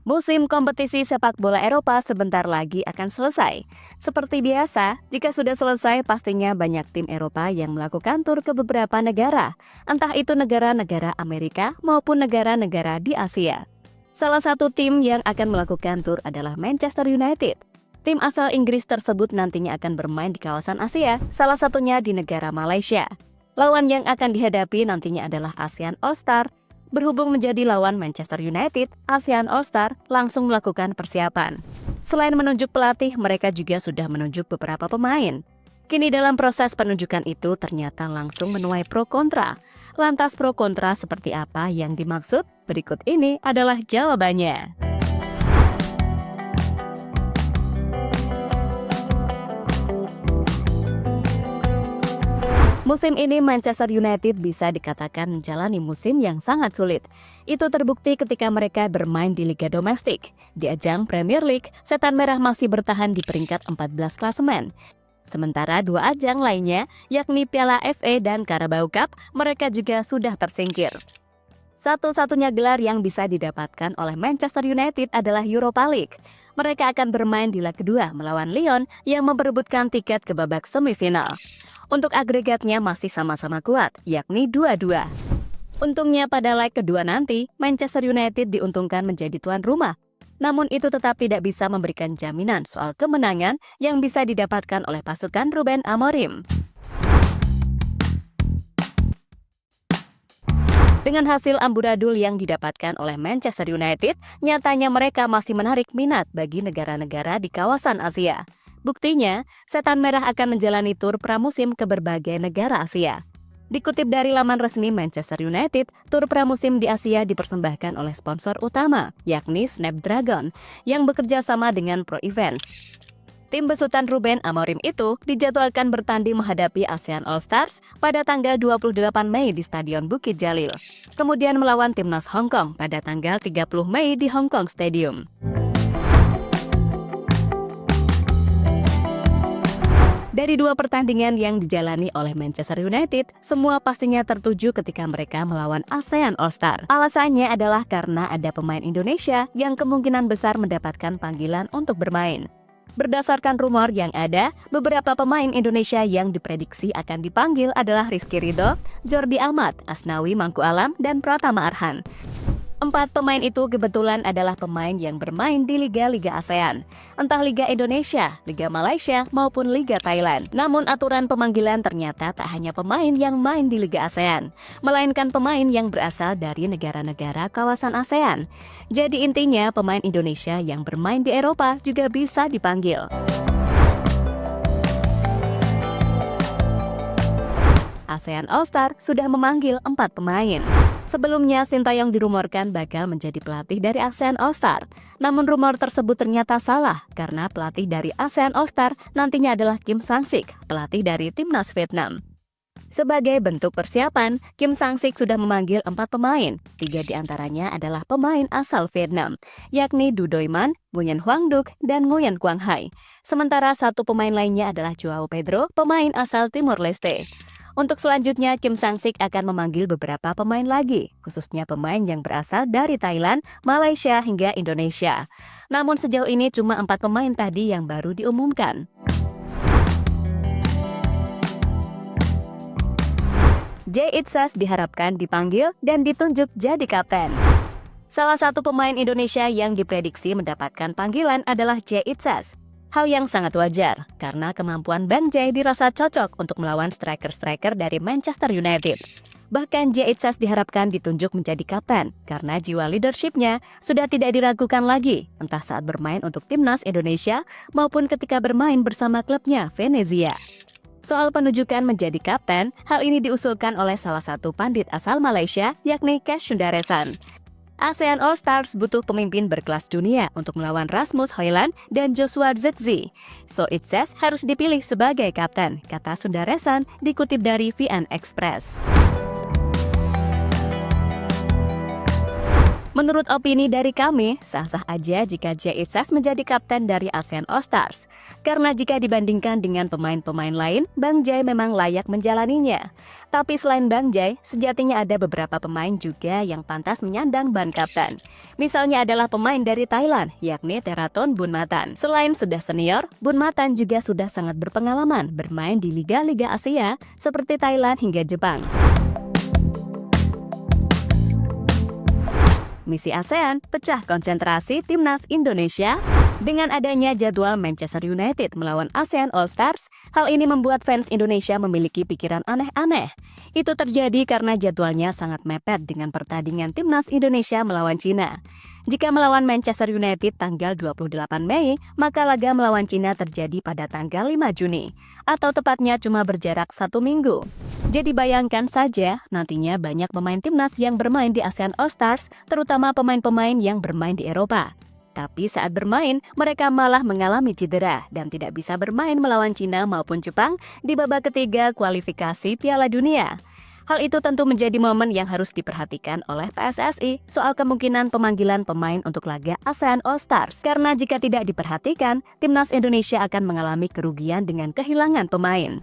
Musim kompetisi sepak bola Eropa sebentar lagi akan selesai. Seperti biasa, jika sudah selesai pastinya banyak tim Eropa yang melakukan tur ke beberapa negara, entah itu negara-negara Amerika maupun negara-negara di Asia. Salah satu tim yang akan melakukan tur adalah Manchester United. Tim asal Inggris tersebut nantinya akan bermain di kawasan Asia, salah satunya di negara Malaysia. Lawan yang akan dihadapi nantinya adalah ASEAN All-Star. Berhubung menjadi lawan Manchester United, ASEAN All-Star langsung melakukan persiapan. Selain menunjuk pelatih, mereka juga sudah menunjuk beberapa pemain. Kini dalam proses penunjukan itu ternyata langsung menuai pro kontra. Lantas pro kontra seperti apa yang dimaksud? Berikut ini adalah jawabannya. Musim ini Manchester United bisa dikatakan menjalani musim yang sangat sulit. Itu terbukti ketika mereka bermain di liga domestik. Di ajang Premier League, Setan Merah masih bertahan di peringkat 14 klasemen. Sementara dua ajang lainnya, yakni Piala FA dan Carabao Cup, mereka juga sudah tersingkir. Satu-satunya gelar yang bisa didapatkan oleh Manchester United adalah Europa League. Mereka akan bermain di leg kedua melawan Lyon yang memperebutkan tiket ke babak semifinal. Untuk agregatnya masih sama-sama kuat, yakni 2-2. Untungnya pada leg kedua nanti, Manchester United diuntungkan menjadi tuan rumah. Namun itu tetap tidak bisa memberikan jaminan soal kemenangan yang bisa didapatkan oleh pasukan Ruben Amorim. Dengan hasil amburadul yang didapatkan oleh Manchester United, nyatanya mereka masih menarik minat bagi negara-negara di kawasan Asia. Buktinya, Setan Merah akan menjalani tur pramusim ke berbagai negara Asia. Dikutip dari laman resmi Manchester United, tur pramusim di Asia dipersembahkan oleh sponsor utama, yakni Snapdragon, yang bekerja sama dengan Pro Events. Tim besutan Ruben Amorim itu dijadwalkan bertanding menghadapi ASEAN All-Stars pada tanggal 28 Mei di Stadion Bukit Jalil. Kemudian melawan timnas Hong Kong pada tanggal 30 Mei di Hong Kong Stadium. Dari dua pertandingan yang dijalani oleh Manchester United, semua pastinya tertuju ketika mereka melawan ASEAN All-Star. Alasannya adalah karena ada pemain Indonesia yang kemungkinan besar mendapatkan panggilan untuk bermain. Berdasarkan rumor yang ada, beberapa pemain Indonesia yang diprediksi akan dipanggil adalah Rizky Ridho, Jordi Amat, Asnawi Mangku Alam, dan Pratama Arhan. 4 pemain itu kebetulan adalah pemain yang bermain di liga-liga ASEAN, entah Liga Indonesia, Liga Malaysia, maupun Liga Thailand. Namun aturan pemanggilan ternyata tak hanya pemain yang main di Liga ASEAN, melainkan pemain yang berasal dari negara-negara kawasan ASEAN. Jadi intinya pemain Indonesia yang bermain di Eropa juga bisa dipanggil. ASEAN All-Star sudah memanggil 4 pemain. Sebelumnya, Sintayong dirumorkan bakal menjadi pelatih dari ASEAN All-Star. Namun rumor tersebut ternyata salah, karena pelatih dari ASEAN All-Star nantinya adalah Kim Sang-sik, pelatih dari timnas Vietnam. Sebagai bentuk persiapan, Kim Sang-sik sudah memanggil 4 pemain. 3 diantaranya adalah pemain asal Vietnam, yakni Du Doiman, Nguyen Hoang Duc, dan Nguyen Quang Hai. Sementara 1 pemain lainnya adalah Joao Pedro, pemain asal Timor Leste. Untuk selanjutnya, Kim Sang-sik akan memanggil beberapa pemain lagi, khususnya pemain yang berasal dari Thailand, Malaysia, hingga Indonesia. Namun sejauh ini cuma 4 pemain tadi yang baru diumumkan. Jay Itzas diharapkan dipanggil dan ditunjuk jadi kapten. Salah satu pemain Indonesia yang diprediksi mendapatkan panggilan adalah Jay Itzas. Hal yang sangat wajar, karena kemampuan Bang Jay dirasa cocok untuk melawan striker-striker dari Manchester United. Bahkan Jay Itzas diharapkan ditunjuk menjadi kapten, karena jiwa leadership-nya sudah tidak diragukan lagi, entah saat bermain untuk timnas Indonesia maupun ketika bermain bersama klubnya Venezia. Soal penunjukan menjadi kapten, hal ini diusulkan oleh salah satu pandit asal Malaysia, yakni Kesh Sundaresan. ASEAN All-Stars butuh pemimpin berkelas dunia untuk melawan Rasmus Højlund dan Joshua Zirkzee. So Itzas harus dipilih sebagai kapten, kata Sundaresan dikutip dari VN Express. Menurut opini dari kami, sah-sah aja jika Jay Itzes menjadi kapten dari ASEAN All Stars. Karena jika dibandingkan dengan pemain-pemain lain, Bang Jay memang layak menjalaninya. Tapi selain Bang Jay, sejatinya ada beberapa pemain juga yang pantas menyandang ban kapten. Misalnya adalah pemain dari Thailand, yakni Theraton Bunmatan. Selain sudah senior, Bunmatan juga sudah sangat berpengalaman bermain di liga-liga Asia seperti Thailand hingga Jepang. Misi ASEAN pecah konsentrasi timnas Indonesia. Dengan adanya jadwal Manchester United melawan ASEAN All Stars, hal ini membuat fans Indonesia memiliki pikiran aneh-aneh. Itu terjadi karena jadwalnya sangat mepet dengan pertandingan timnas Indonesia melawan Cina. Jika melawan Manchester United tanggal 28 Mei, maka laga melawan Cina terjadi pada tanggal 5 Juni, atau tepatnya cuma berjarak 1 minggu. Jadi bayangkan saja, nantinya banyak pemain timnas yang bermain di ASEAN All Stars, terutama pemain-pemain yang bermain di Eropa. Tapi saat bermain, mereka malah mengalami cedera dan tidak bisa bermain melawan Cina maupun Jepang di babak ketiga kualifikasi Piala Dunia. Hal itu tentu menjadi momen yang harus diperhatikan oleh PSSI soal kemungkinan pemanggilan pemain untuk laga ASEAN All Stars. Karena jika tidak diperhatikan, timnas Indonesia akan mengalami kerugian dengan kehilangan pemain.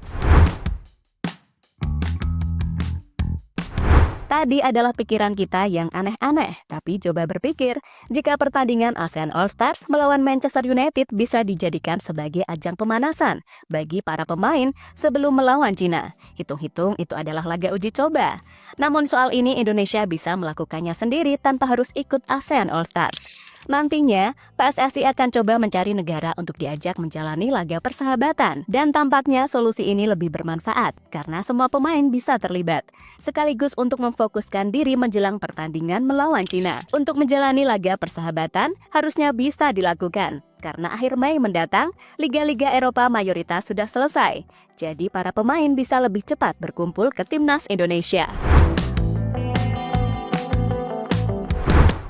Tadi adalah pikiran kita yang aneh-aneh, tapi coba berpikir, jika pertandingan ASEAN All Stars melawan Manchester United bisa dijadikan sebagai ajang pemanasan bagi para pemain sebelum melawan Cina. Hitung-hitung itu adalah laga uji coba. Namun soal ini Indonesia bisa melakukannya sendiri tanpa harus ikut ASEAN All Stars. Nantinya, PSSI akan coba mencari negara untuk diajak menjalani laga persahabatan. Dan tampaknya solusi ini lebih bermanfaat, karena semua pemain bisa terlibat. Sekaligus untuk memfokuskan diri menjelang pertandingan melawan Cina. Untuk menjalani laga persahabatan, harusnya bisa dilakukan. Karena akhir Mei mendatang, liga-liga Eropa mayoritas sudah selesai. Jadi para pemain bisa lebih cepat berkumpul ke timnas Indonesia.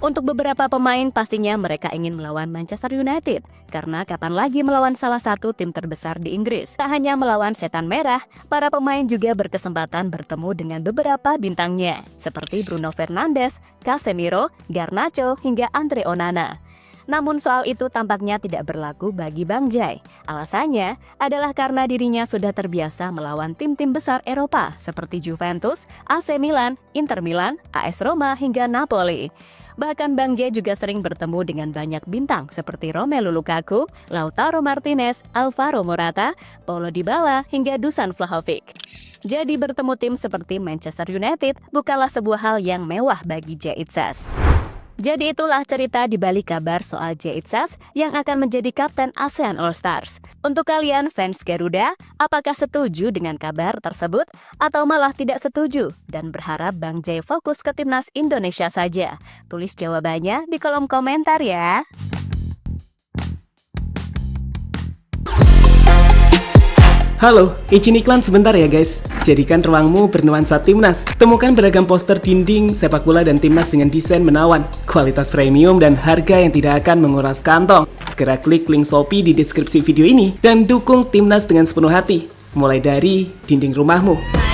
Untuk beberapa pemain pastinya mereka ingin melawan Manchester United, karena kapan lagi melawan salah satu tim terbesar di Inggris. Tak hanya melawan setan merah, para pemain juga berkesempatan bertemu dengan beberapa bintangnya, seperti Bruno Fernandes, Casemiro, Garnacho, hingga Andre Onana. Namun soal itu tampaknya tidak berlaku bagi Bang Jay. Alasannya adalah karena dirinya sudah terbiasa melawan tim-tim besar Eropa seperti Juventus, AC Milan, Inter Milan, AS Roma, hingga Napoli. Bahkan Bang Jay juga sering bertemu dengan banyak bintang seperti Romelu Lukaku, Lautaro Martinez, Alvaro Morata, Paulo Dybala, hingga Dusan Vlahovic. Jadi bertemu tim seperti Manchester United bukanlah sebuah hal yang mewah bagi Jay Itzes. Jadi itulah cerita di balik kabar soal Jay Itzes yang akan menjadi kapten ASEAN All Stars. Untuk kalian fans Garuda, apakah setuju dengan kabar tersebut atau malah tidak setuju dan berharap Bang Jay fokus ke timnas Indonesia saja? Tulis jawabannya di kolom komentar ya. Halo, izin iklan sebentar ya guys. Jadikan ruangmu bernuansa timnas. Temukan beragam poster dinding, sepak bola dan timnas dengan desain menawan, kualitas premium dan harga yang tidak akan menguras kantong. Segera klik link Shopee di deskripsi video ini dan dukung timnas dengan sepenuh hati. Mulai dari dinding rumahmu.